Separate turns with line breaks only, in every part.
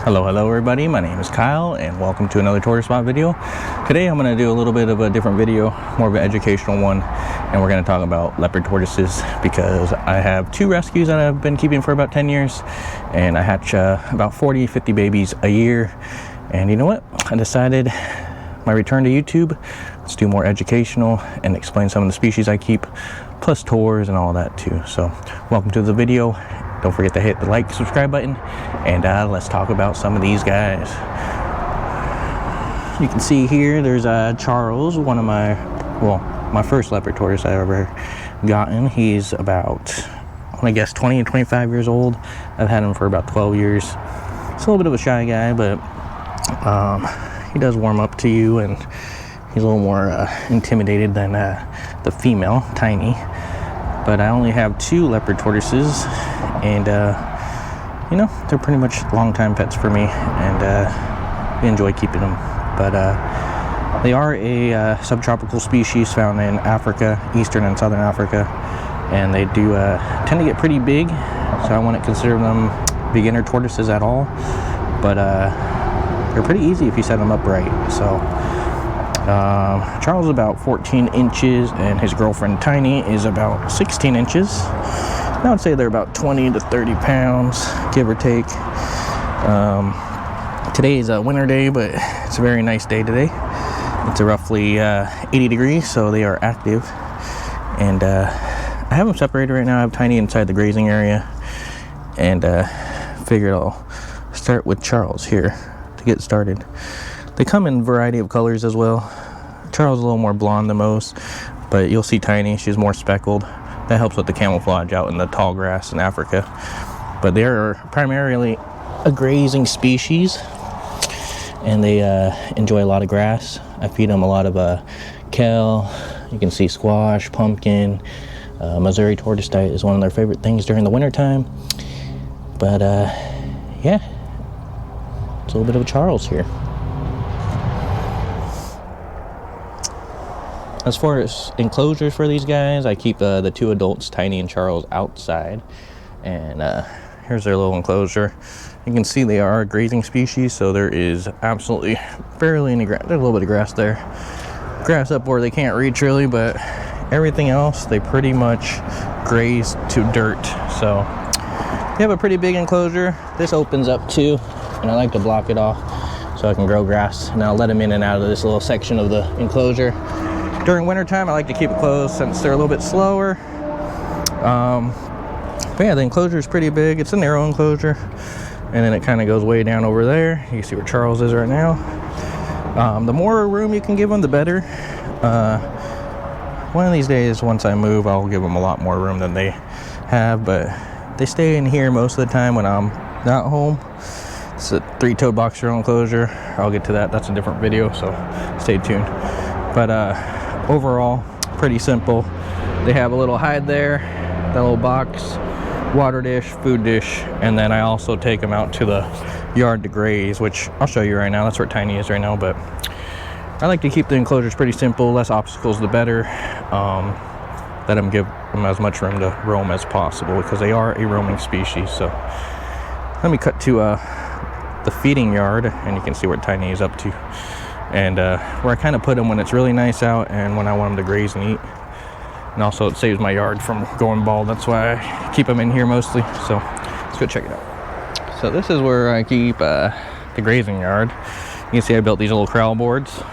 Hello everybody, my name is Kyle and welcome to another Tortoise Spot video. Today I'm going to do a little bit of a different video, more of an educational one, and we're going to talk about leopard tortoises because I have two rescues that I've been keeping for about 10 years and I hatch about 40-50 babies a year. And you know what? I decided my return to YouTube, let's do more educational and explain some of the species I keep, plus tours and all that too. So welcome to the video. Don't forget to hit the like, subscribe button, and let's talk about some of these guys. You can see here, there's Charles, one of my first leopard tortoise I ever gotten. He's about, I guess, 20 and 25 years old. I've had him for about 12 years. He's a little bit of a shy guy, but he does warm up to you, and he's a little more intimidated than the female, Tiny. But I only have two leopard tortoises, and you know, they're pretty much long-time pets for me, and we enjoy keeping them. But they are a subtropical species found in Africa, eastern and southern Africa, and they do tend to get pretty big, so I wouldn't consider them beginner tortoises at all. But they're pretty easy if you set them up right. So Charles is about 14 inches and his girlfriend Tiny is about 16 inches. I would say they're about 20 to 30 pounds, give or take. Today is a winter day, but it's a very nice day today. It's a roughly 80 degrees, so they are active. And I have them separated right now. I have Tiny inside the grazing area, and figured I'll start with Charles here to get started. They come in a variety of colors as well. Charles is a little more blonde than most, but you'll see Tiny, she's more speckled. That helps with the camouflage out in the tall grass in Africa. But they're primarily a grazing species, and they enjoy a lot of grass. I feed them a lot of kale. You can see squash, pumpkin. Missouri tortoise diet is one of their favorite things during the winter time. But yeah, it's a little bit of a Charles here. As far as enclosures for these guys, I keep the two adults, Tiny and Charles, outside. And here's their little enclosure. You can see they are a grazing species, so there is absolutely barely any grass. There's a little bit of grass there. Grass up where they can't reach really, but everything else, they pretty much graze to dirt. So they have a pretty big enclosure. This opens up too, and I like to block it off so I can grow grass. And I'll let them in and out of this little section of the enclosure. During wintertime, I like to keep it closed since they're a little bit slower. But yeah, the enclosure is pretty big. It's a narrow enclosure, and then it kind of goes way down over there. You can see where Charles is right now. The more room you can give them, the better. One of these days, once I move, I'll give them a lot more room than they have, but they stay in here most of the time when I'm not home. It's a 3-toed boxer enclosure. I'll get to that. That's a different video, so stay tuned. But overall, pretty simple. They have a little hide there, that little box, water dish, food dish, and then I also take them out to the yard to graze, which I'll show you right now. That's where Tiny is right now, but I like to keep the enclosures pretty simple. Less obstacles, the better. Let them give them as much room to roam as possible because they are a roaming species. So let me cut to the feeding yard, and you can see what Tiny is up to. And where I kind of put them when it's really nice out and when I want them to graze and eat. And also it saves my yard from going bald. That's why I keep them in here mostly. So let's go check it out. So this is where I keep the grazing yard. You can see I built these little corral boards.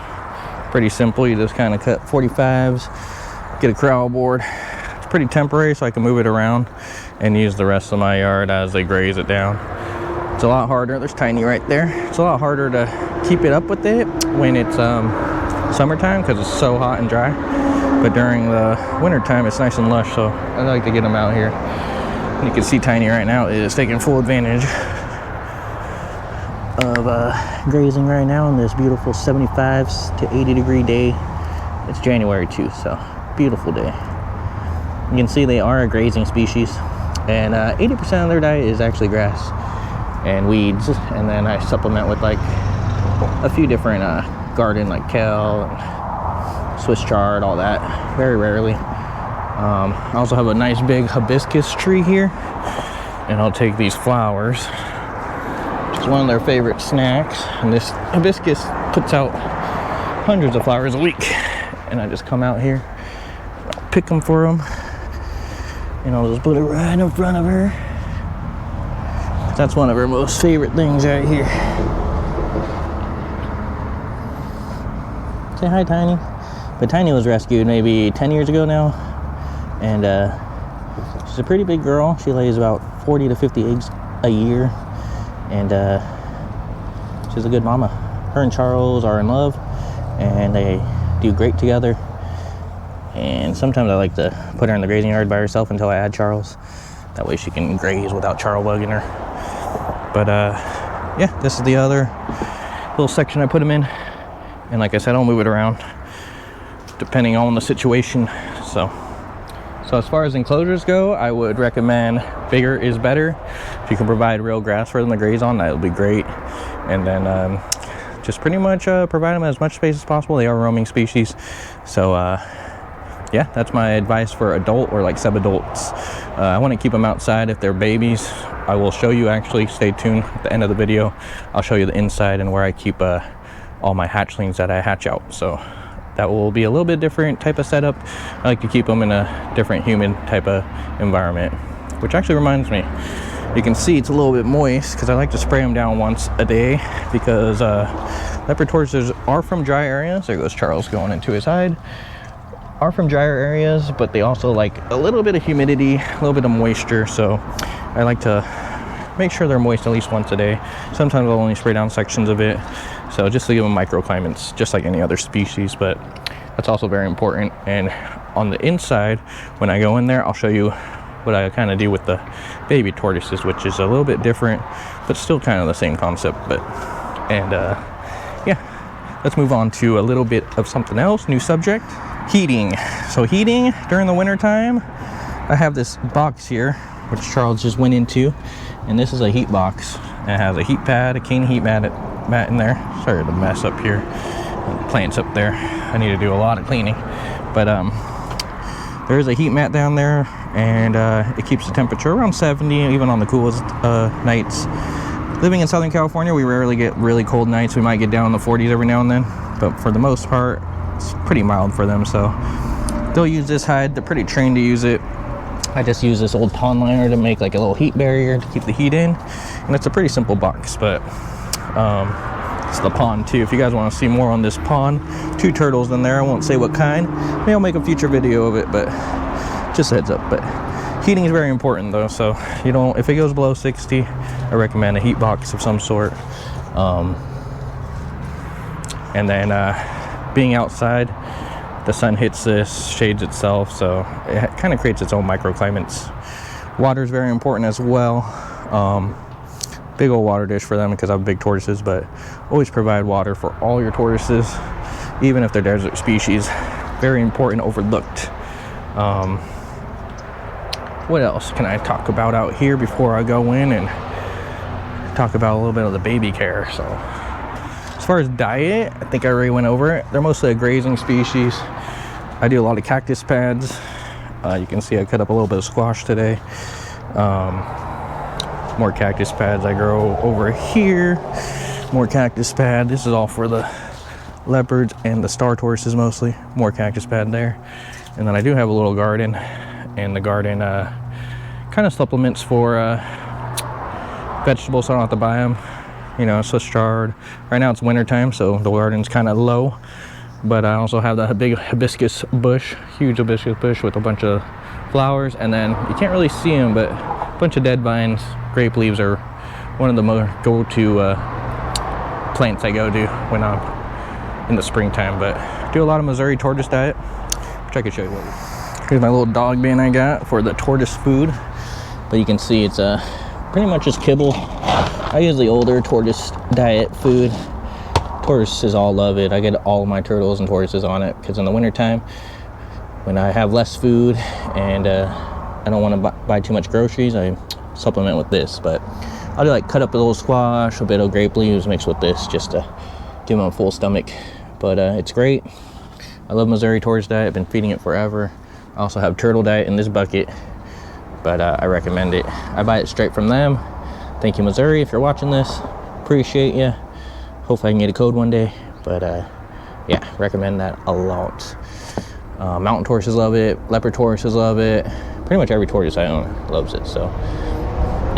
Pretty simple. You just kind of cut 45s, get a corral board. It's pretty temporary, so I can move it around and use the rest of my yard as they graze it down. It's a lot harder. There's Tiny right there. It's a lot harder to keep it up with it when it's summertime because it's so hot and dry. But during the winter time, it's nice and lush, so I like to get them out here. And you can see Tiny right now is taking full advantage of grazing right now on this beautiful 75s to 80 degree day. It's January too, so beautiful day. You can see they are a grazing species, and 80% of their diet is actually grass and weeds, and then I supplement with like a few different garden, like kale and Swiss chard, all that, very rarely. I also have a nice big hibiscus tree here, and I'll take these flowers, It's one of their favorite snacks, and this hibiscus puts out hundreds of flowers a week. And I just come out here, I'll pick them for them, and I'll just put it right in front of her. That's one of her most favorite things right here. Say hi, Tiny. But Tiny was rescued maybe 10 years ago now, and she's a pretty big girl. She lays about 40 to 50 eggs a year, and she's a good mama. Her and Charles are in love, and they do great together. And sometimes I like to put her in the grazing yard by herself until I add Charles. That way she can graze without Charles bugging her. But yeah, this is the other little section I put them in. And like I said, I'll move it around depending on the situation. So as far as enclosures go, I would recommend bigger is better. If you can provide real grass for them to graze on, that would be great. And then just pretty much provide them as much space as possible. They are roaming species. So yeah, that's my advice for adult or like sub-adults. I want to keep them outside if they're babies. I will show you, actually, stay tuned at the end of the video. I'll show you the inside and where I keep all my hatchlings that I hatch out. So that will be a little bit different type of setup. I like to keep them in a different humid type of environment, which actually reminds me, you can see it's a little bit moist because I like to spray them down once a day, because leopard tortoises are from dry areas. There goes Charles going into his hide. Are from drier areas, but they also like a little bit of humidity, a little bit of moisture. So I like to make sure they're moist at least once a day. Sometimes I'll only spray down sections of it, so just to give them microclimates just like any other species. But that's also very important. And on the inside, when I go in there, I'll show you what I kind of do with the baby tortoises, which is a little bit different but still kind of the same concept. But yeah, let's move on to a little bit of something else. New subject: heating. So heating during the winter time, I have this box here which Charles just went into, and this is a heat box. It has a heat pad, a cane heat mat in there. Sorry the mess up here, plants up there. I need to do a lot of cleaning, but there's a heat mat down there, and it keeps the temperature around 70 even on the coolest nights. Living in Southern California, we rarely get really cold nights. We might get down in the 40s every now and then, but for the most part it's pretty mild for them. So they'll use this hide. They're pretty trained to use it. I just use this old pond liner to make like a little heat barrier to keep the heat in, and it's a pretty simple box. But it's the pond too. If you guys want to see more on this pond, 2 turtles in there. I won't say what kind. Maybe I'll make a future video of it, but just a heads up. But heating is very important though, so you don't, if it goes below 60, I recommend a heat box of some sort. And then being outside, the sun hits this, shades itself, so it kind of creates its own microclimates. Water is very important as well. Big old water dish for them because I have big tortoises, but always provide water for all your tortoises, even if they're desert species. Very important, overlooked. What else can I talk about out here before I go in and talk about a little bit of the baby care? So as far as diet, I think I already went over it. They're mostly a grazing species. I do a lot of cactus pads. You can see I cut up a little bit of squash today. More cactus pads I grow over here. More cactus pad. This is all for the leopards and the star tortoises mostly. More cactus pad there. And then I do have a little garden, and the garden kind of supplements for vegetables, so I don't have to buy them. You know, Swiss chard. Right now it's winter time, so the garden's kind of low. But I also have the big hibiscus bush, huge hibiscus bush with a bunch of flowers. And then you can't really see them, but a bunch of dead vines. Grape leaves are one of the more go-to plants I go to when I'm in the springtime. But I do a lot of Missouri tortoise diet, which I could show you later. Here's my little dog bin I got for the tortoise food. But you can see it's pretty much just kibble. I use the older tortoise diet food. Tortoises all love it. I get all of my turtles and tortoises on it because in the wintertime, when I have less food and I don't want to buy too much groceries, I supplement with this. But I'll do like cut up a little squash, a bit of grape leaves mixed with this just to give them a full stomach. But it's great. I love Missouri tortoise diet. I've been feeding it forever. I also have turtle diet in this bucket, but I recommend it. I buy it straight from them. Thank you, Missouri, if you're watching this. Appreciate you. Hopefully I can get a code one day, but yeah, recommend that a lot. Mountain tortoises love it, leopard tortoises love it. Pretty much every tortoise I own loves it. So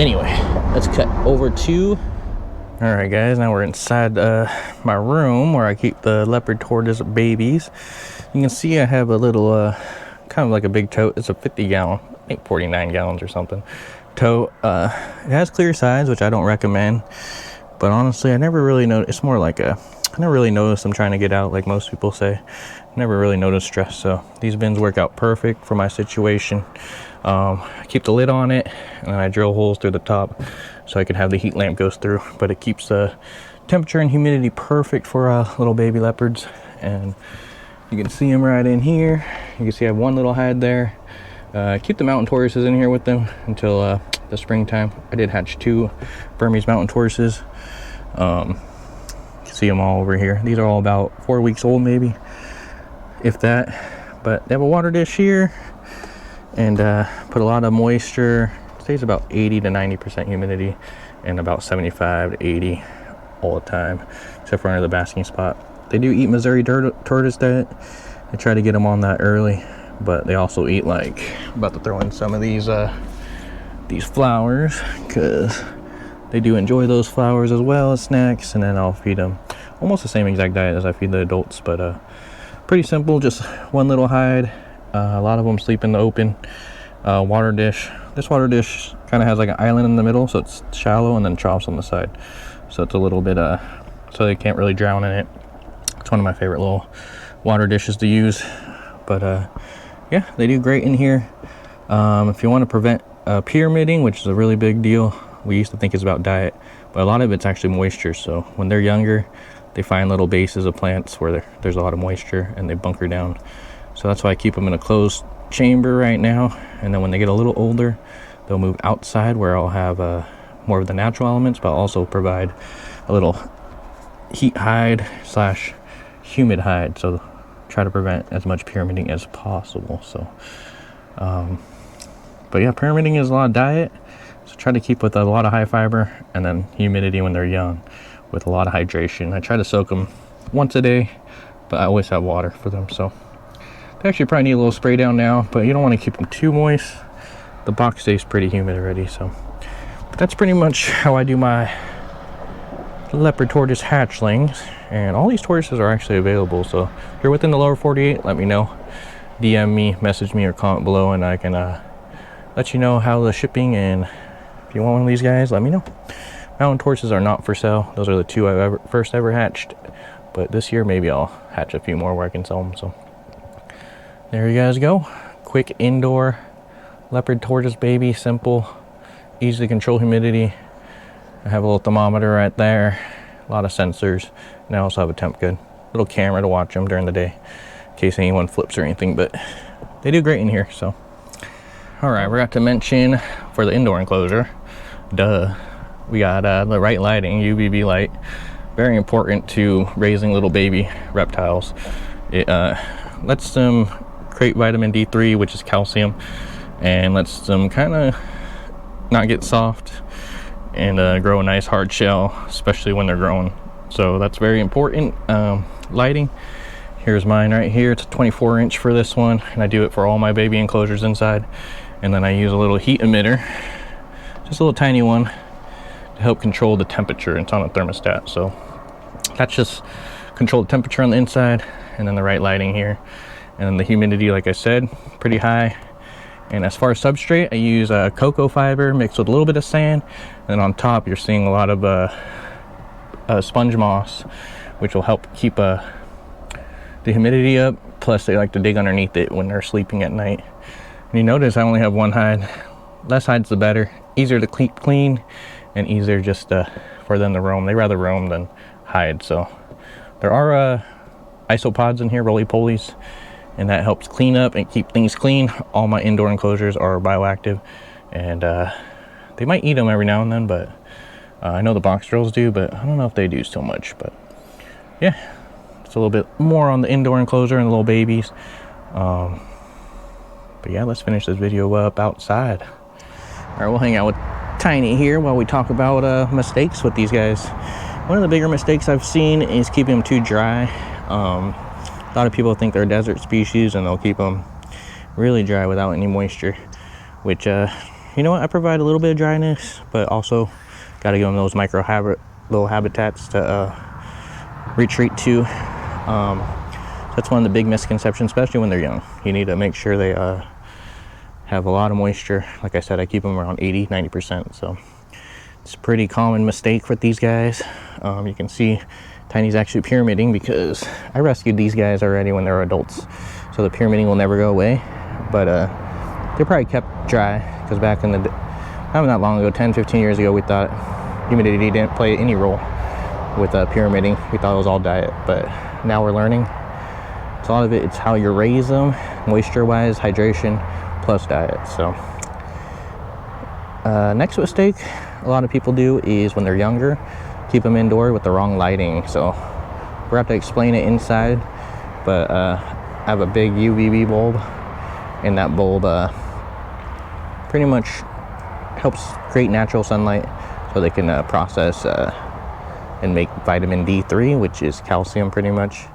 anyway, let's cut over to, all right guys, now we're inside my room where I keep the leopard tortoise babies. You can see I have a little kind of like a big tote. It's a 50 gallon, I think 49 gallons or something tote. It has clear sides, which I don't recommend, but honestly I never really noticed. It's more like I never really noticed them trying to get out like most people say. Never really noticed stress, so these bins work out perfect for my situation. I keep the lid on it and then I drill holes through the top so I can have the heat lamp goes through, but it keeps the temperature and humidity perfect for little baby leopards. And you can see them right in here. You can see I have one little hide there. Keep the mountain tortoises in here with them until the springtime. I did hatch 2 Burmese mountain tortoises. You can see them all over here. These are all about 4 weeks old maybe, if that. But they have a water dish here and put a lot of moisture. It stays about 80 to 90% humidity and about 75 to 80 all the time, except for under the basking spot. They do eat Missouri tortoise diet. I try to get them on that early, but they also eat, like, I'm about to throw in some of these flowers because they do enjoy those flowers as well as snacks. And then I'll feed them almost the same exact diet as I feed the adults, but pretty simple, just one little hide. A lot of them sleep in the open. Water dish. This water dish kind of has like an island in the middle, so it's shallow, and then troughs on the side, so it's a little bit so they can't really drown in it. It's one of my favorite little water dishes to use. But yeah, they do great in here. If you want to prevent pyramiding, which is a really big deal, we used to think it's about diet, but a lot of it's actually moisture. So when they're younger, they find little bases of plants where there's a lot of moisture and they bunker down. So that's why I keep them in a closed chamber right now. And then when they get a little older, they'll move outside where I'll have more of the natural elements, but I'll also provide a little heat hide / humid hide. So try to prevent as much pyramiding as possible. So, but yeah, pyramiding is a lot of diet. So try to keep with a lot of high fiber and then humidity when they're young with a lot of hydration. I try to soak them once a day, but I always have water for them. So they actually probably need a little spray down now, but you don't want to keep them too moist. The box stays pretty humid already. So, but that's pretty much how I do my leopard tortoise hatchlings. And all these tortoises are actually available. So if you're within the lower 48, let me know. DM me, message me, or comment below, and I can let you know how the shipping. And if you want one of these guys, let me know. Mountain tortoises are not for sale. Those are the 2 I've first ever hatched. But this year maybe I'll hatch a few more where I can sell them. So there you guys go. Quick indoor leopard tortoise baby, simple, easy to control humidity. I have a little thermometer right there, a lot of sensors, and I also have a temp gun, little camera to watch them during the day in case anyone flips or anything. But they do great in here. So all right, forgot to mention for the indoor enclosure, we got the right lighting, UVB light. Very important to raising little baby reptiles. It lets them create vitamin D3, which is calcium, and lets them kind of not get soft and grow a nice hard shell, especially when they're growing. So that's very important. Lighting, here's mine right here. It's a 24-inch for this one, and I do it for all my baby enclosures inside. And then I use a little heat emitter, just a little tiny one, to help control the temperature. It's on a thermostat, so that's just control the temperature on the inside. And then the right lighting here, and then the humidity, like I said, pretty high. And as far as substrate, I use cocoa fiber mixed with a little bit of sand, and then on top you're seeing a lot of sponge moss, which will help keep the humidity up. Plus they like to dig underneath it when they're sleeping at night. And you notice I only have one hide. Less hides the better, easier to clean and easier just for them to roam. They rather roam than hide. So there are isopods in here, roly-polies, and that helps clean up and keep things clean. All my indoor enclosures are bioactive, and they might eat them every now and then, but I know the box drills do, but I don't know if they do so much. But yeah, it's a little bit more on the indoor enclosure and the little babies. But yeah, let's finish this video up outside. All right, we'll hang out with Tiny here while we talk about mistakes with these guys. One of the bigger mistakes I've seen is keeping them too dry. A lot of people think they're a desert species and they'll keep them really dry without any moisture, which you know what, I provide a little bit of dryness, but also got to give them those little habitats to retreat to. That's one of the big misconceptions, especially when they're young. You need to make sure they have a lot of moisture. Like I said, I keep them around 80-90%, so it's a pretty common mistake with these guys. You can see Tiny's actually pyramiding because I rescued these guys already when they were adults, so the pyramiding will never go away. But they're probably kept dry because back in the not that long ago, 10-15 years ago, we thought humidity didn't play any role with pyramiding. We thought it was all diet, but now we're learning. So a lot of it's how you raise them, moisture-wise, hydration, plus diet. So next mistake a lot of people do is when they're younger, keep them indoor with the wrong lighting. So we're have to explain it inside, but I have a big UVB bulb, and that bulb pretty much helps create natural sunlight so they can process and make vitamin D3, which is calcium pretty much.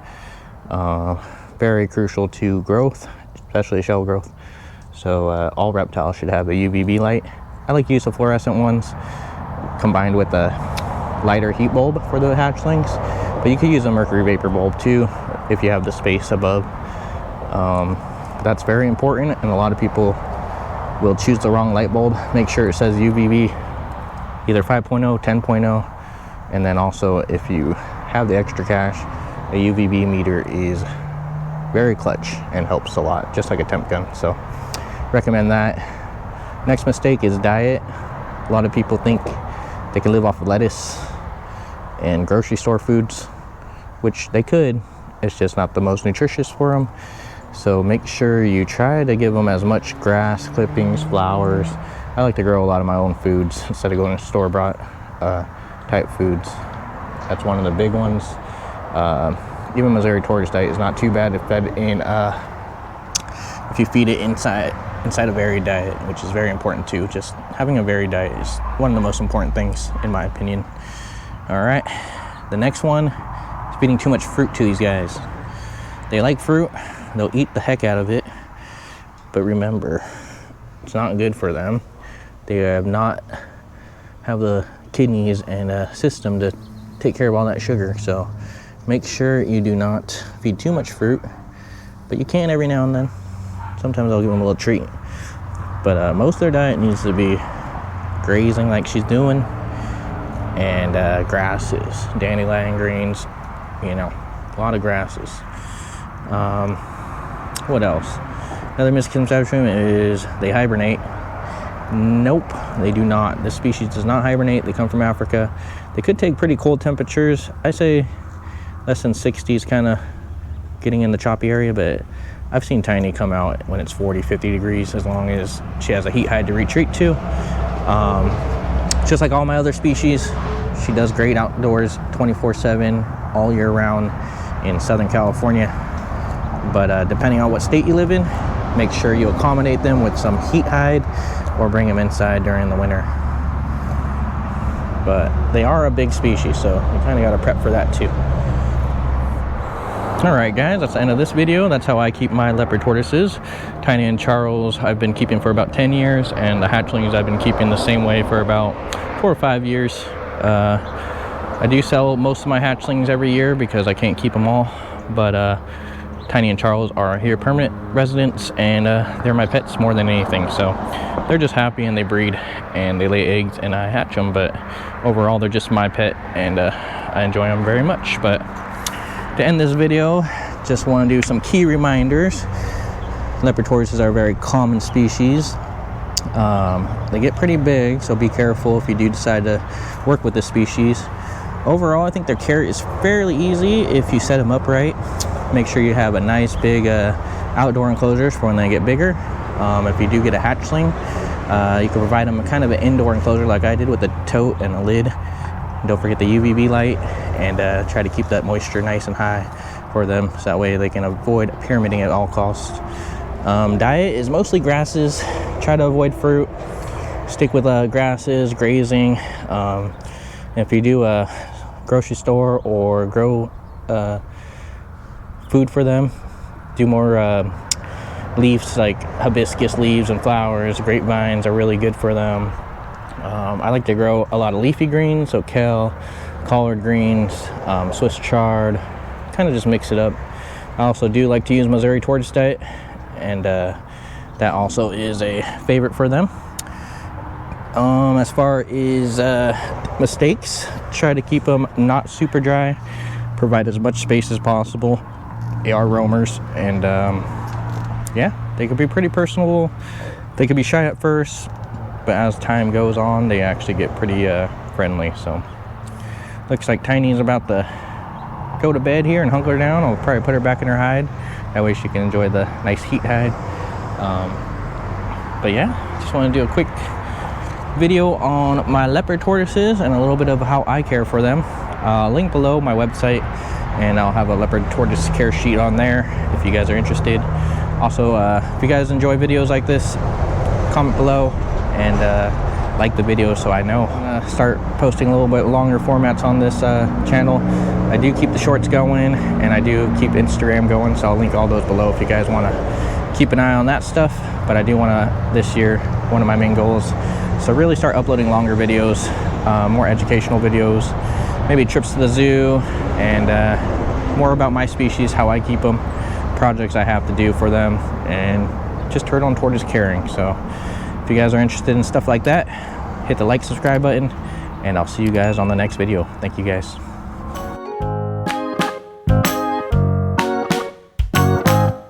Very crucial to growth, especially shell growth. So all reptiles should have a UVB light. I like to use the fluorescent ones combined with a lighter heat bulb for the hatchlings, but you could use a mercury vapor bulb too if you have the space above. That's very important, and a lot of people will choose the wrong light bulb. Make sure it says UVB either 5.0, 10.0, and then also if you have the extra cash, a UVB meter is very clutch and helps a lot, just like a temp gun. So recommend that. Next mistake is diet. A lot of people think they can live off of lettuce and grocery store foods, which they could. It's just not the most nutritious for them. So make sure you try to give them as much grass, clippings, flowers. I like to grow a lot of my own foods instead of going to store-bought type foods. That's one of the big ones. Even Missouri tortoise diet is not too bad if fed in if you feed it inside a varied diet, which is very important too. Just having a varied diet is one of the most important things in my opinion. All right, the next one is feeding too much fruit to these guys. They like fruit, they'll eat the heck out of it, but remember, it's not good for them. They have the kidneys and system to take care of all that sugar. So make sure you do not feed too much fruit, but you can every now and then. Sometimes I'll give them a little treat, but most of their diet needs to be grazing like she's doing, and grasses, dandelion greens, you know, a lot of grasses. What else? Another misconception is they hibernate. Nope, they do not. This species does not hibernate. They come from Africa. They could take pretty cold temperatures. I say less than 60s, kind of getting in the choppy area, but I've seen Tiny come out when it's 40-50 degrees, as long as she has a heat hide to retreat to. Just like all my other species, she does great outdoors 24/7 all year round in Southern California. But depending on what state you live in, make sure you accommodate them with some heat hide or bring them inside during the winter. But they are a big species, so you kind of got to prep for that too. Alright guys, that's the end of this video. That's how I keep my leopard tortoises. Tiny and Charles I've been keeping for about 10 years, and the hatchlings I've been keeping the same way for about 4 or 5 years. I do sell most of my hatchlings every year because I can't keep them all, but Tiny and Charles are here permanent residents, and they're my pets more than anything. So they're just happy and they breed and they lay eggs and I hatch them, but overall they're just my pet, and I enjoy them very much. But to end this video, just want to do some key reminders. Leopard tortoises are a very common species. They get pretty big, so be careful if you do decide to work with this species. Overall, I think their care is fairly easy if you set them up right. Make sure you have a nice big outdoor enclosures for when they get bigger. If you do get a hatchling, you can provide them kind of an indoor enclosure like I did with a tote and a lid. Don't forget the UVB light, and try to keep that moisture nice and high for them, so that way they can avoid pyramiding at all costs. Diet is mostly grasses. Try to avoid fruit. Stick with grasses, grazing. If you do grocery store or grow food for them. Do more leaves like hibiscus leaves and flowers. Grapevines are really good for them. I like to grow a lot of leafy greens, so kale, collard greens, Swiss chard, kind of just mix it up. I also do like to use Missouri Tortoise diet, and that also is a favorite for them. As far as mistakes, try to keep them not super dry, provide as much space as possible. They are roamers, and yeah, they could be pretty personable. They could be shy at first, but as time goes on, they actually get pretty friendly. So looks like Tiny's about to go to bed here and hunker down. I'll probably put her back in her hide, that way she can enjoy the nice heat hide. But yeah, just want to do a quick video on my leopard tortoises and a little bit of how I care for them. Link below my website, and I'll have a leopard tortoise care sheet on there if you guys are interested. Also, if you guys enjoy videos like this, comment below and like the video so I know. I'm gonna start posting a little bit longer formats on this channel. I do keep the shorts going, and I do keep Instagram going, so I'll link all those below if you guys want to keep an eye on that stuff. But I do want to, this year, one of my main goals, so really start uploading longer videos, more educational videos, maybe trips to the zoo, and more about my species, how I keep them, projects I have to do for them, and just turtle and tortoise caring. So if you guys are interested in stuff like that, hit the like, subscribe button, and I'll see you guys on the next video. Thank you guys.